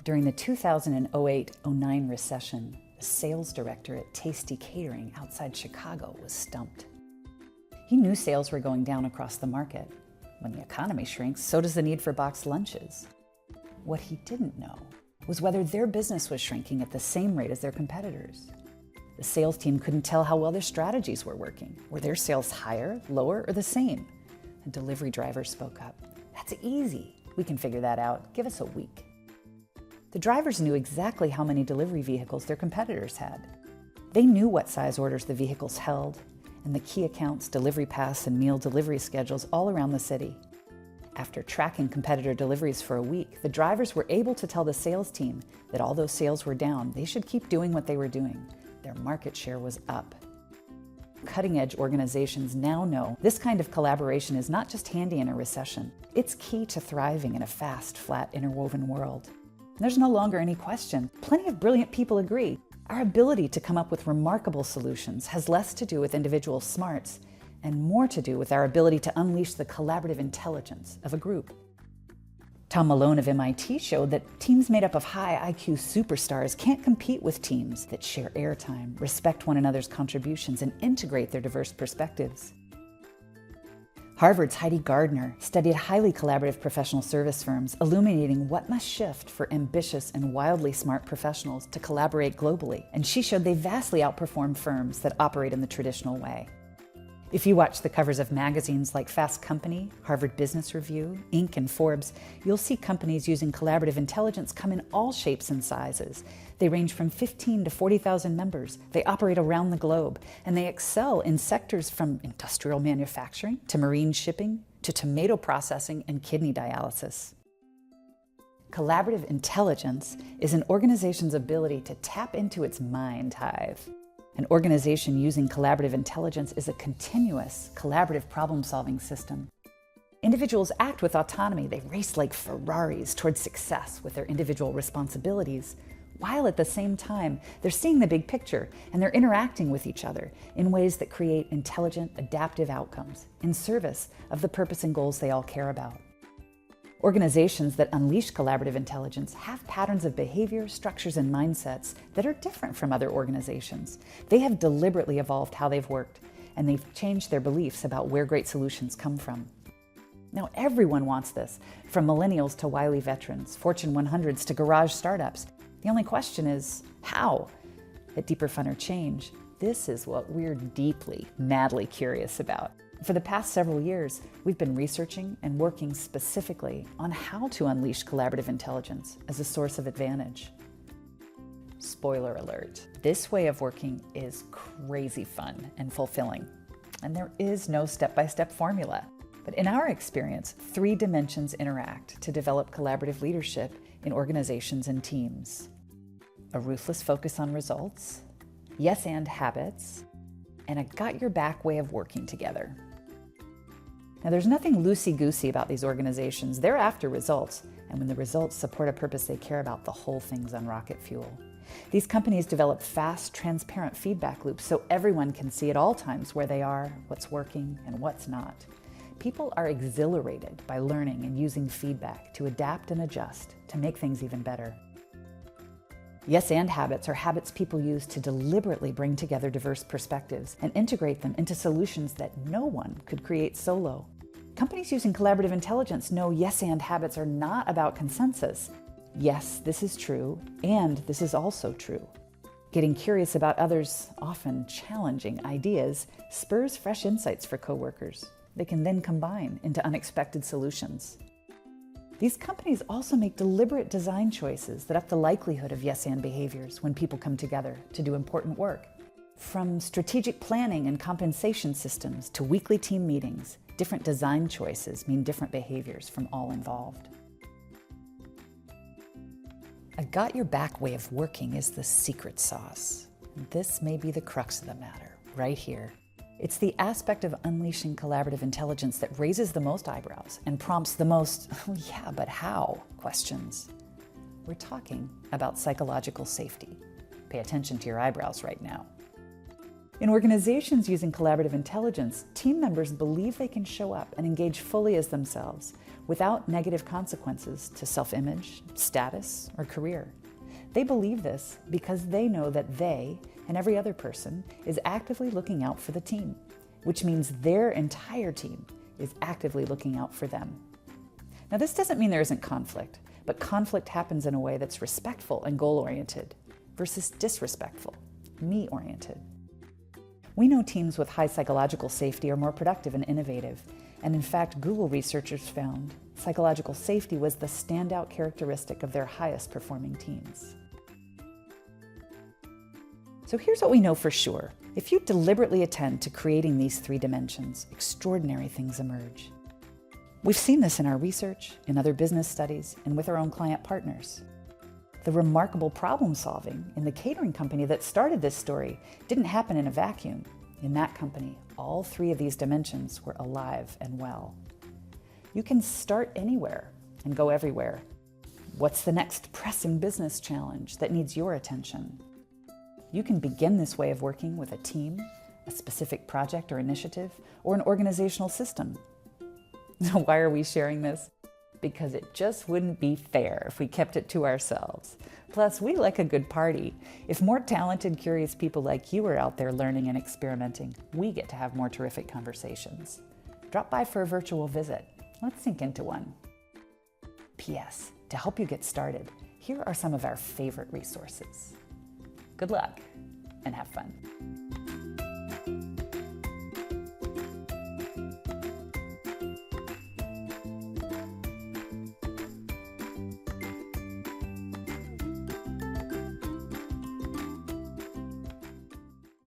During the 2008-09 recession, the sales director at Tasty Catering outside Chicago was stumped. He knew sales were going down across the market. When the economy shrinks, so does the need for boxed lunches. What he didn't know was whether their business was shrinking at the same rate as their competitors. The sales team couldn't tell how well their strategies were working. Were their sales higher, lower, or the same? A delivery driver spoke up. "That's easy. We can figure that out. Give us a week." The drivers knew exactly how many delivery vehicles their competitors had. They knew what size orders the vehicles held, and the key accounts, delivery paths, and meal delivery schedules all around the city. After tracking competitor deliveries for a week, the drivers were able to tell the sales team that although sales were down, they should keep doing what they were doing. Their market share was up. Cutting-edge organizations now know this kind of collaboration is not just handy in a recession. It's key to thriving in a fast, flat, interwoven world. There's no longer any question. Plenty of brilliant people agree. Our ability to come up with remarkable solutions has less to do with individual smarts and more to do with our ability to unleash the collaborative intelligence of a group. Tom Malone of MIT showed that teams made up of high IQ superstars can't compete with teams that share airtime, respect one another's contributions, and integrate their diverse perspectives. Harvard's Heidi Gardner studied highly collaborative professional service firms, illuminating what must shift for ambitious and wildly smart professionals to collaborate globally, and she showed they vastly outperform firms that operate in the traditional way. If you watch the covers of magazines like Fast Company, Harvard Business Review, Inc., and Forbes, you'll see companies using collaborative intelligence come in all shapes and sizes. They range from 15 to 40,000 members. They operate around the globe, and they excel in sectors from industrial manufacturing to marine shipping to tomato processing and kidney dialysis. Collaborative intelligence is an organization's ability to tap into its mind hive. An organization using collaborative intelligence is a continuous, collaborative problem-solving system. Individuals act with autonomy. They race like Ferraris towards success with their individual responsibilities, while at the same time, they're seeing the big picture and they're interacting with each other in ways that create intelligent, adaptive outcomes in service of the purpose and goals they all care about. Organizations that unleash collaborative intelligence have patterns of behavior, structures, and mindsets that are different from other organizations. They have deliberately evolved how they've worked, and they've changed their beliefs about where great solutions come from. Now, everyone wants this, from millennials to wily veterans, Fortune 100s to garage startups. The only question is, how? At Deeper Funner Change, this is what we're deeply, madly curious about. For the past several years, we've been researching and working specifically on how to unleash collaborative intelligence as a source of advantage. Spoiler alert, this way of working is crazy fun and fulfilling, and there is no step-by-step formula. But in our experience, 3 dimensions interact to develop collaborative leadership in organizations and teams. A ruthless focus on results, yes-and habits, and a got-your-back way of working together. Now, there's nothing loosey-goosey about these organizations. They're after results, and when the results support a purpose they care about, the whole thing's on rocket fuel. These companies develop fast, transparent feedback loops so everyone can see at all times where they are, what's working, and what's not. People are exhilarated by learning and using feedback to adapt and adjust to make things even better. Yes-and habits are habits people use to deliberately bring together diverse perspectives and integrate them into solutions that no one could create solo. Companies using collaborative intelligence know yes-and habits are not about consensus. Yes, this is true, and this is also true. Getting curious about others' often challenging ideas spurs fresh insights for coworkers. They can then combine into unexpected solutions. These companies also make deliberate design choices that up the likelihood of yes-and behaviors when people come together to do important work. From strategic planning and compensation systems to weekly team meetings, different design choices mean different behaviors from all involved. A got-your-back way of working is the secret sauce. This may be the crux of the matter, right here. It's the aspect of unleashing collaborative intelligence that raises the most eyebrows and prompts the most, "Oh yeah, but how?" questions. We're talking about psychological safety. Pay attention to your eyebrows right now. In organizations using collaborative intelligence, team members believe they can show up and engage fully as themselves, without negative consequences to self-image, status, or career. They believe this because they know that they and every other person is actively looking out for the team, which means their entire team is actively looking out for them. Now, this doesn't mean there isn't conflict, but conflict happens in a way that's respectful and goal-oriented versus disrespectful, me-oriented. We know teams with high psychological safety are more productive and innovative, and in fact, Google researchers found psychological safety was the standout characteristic of their highest performing teams. So here's what we know for sure. If you deliberately attend to creating these three dimensions, extraordinary things emerge. We've seen this in our research, in other business studies, and with our own client partners. The remarkable problem solving in the catering company that started this story didn't happen in a vacuum. In that company, all three of these dimensions were alive and well. You can start anywhere and go everywhere. What's the next pressing business challenge that needs your attention? You can begin this way of working with a team, a specific project or initiative, or an organizational system. Why are we sharing this? Because it just wouldn't be fair if we kept it to ourselves. Plus, we like a good party. If more talented, curious people like you are out there learning and experimenting, we get to have more terrific conversations. Drop by for a virtual visit. Let's sink into one. P.S. To help you get started, here are some of our favorite resources. Good luck and have fun.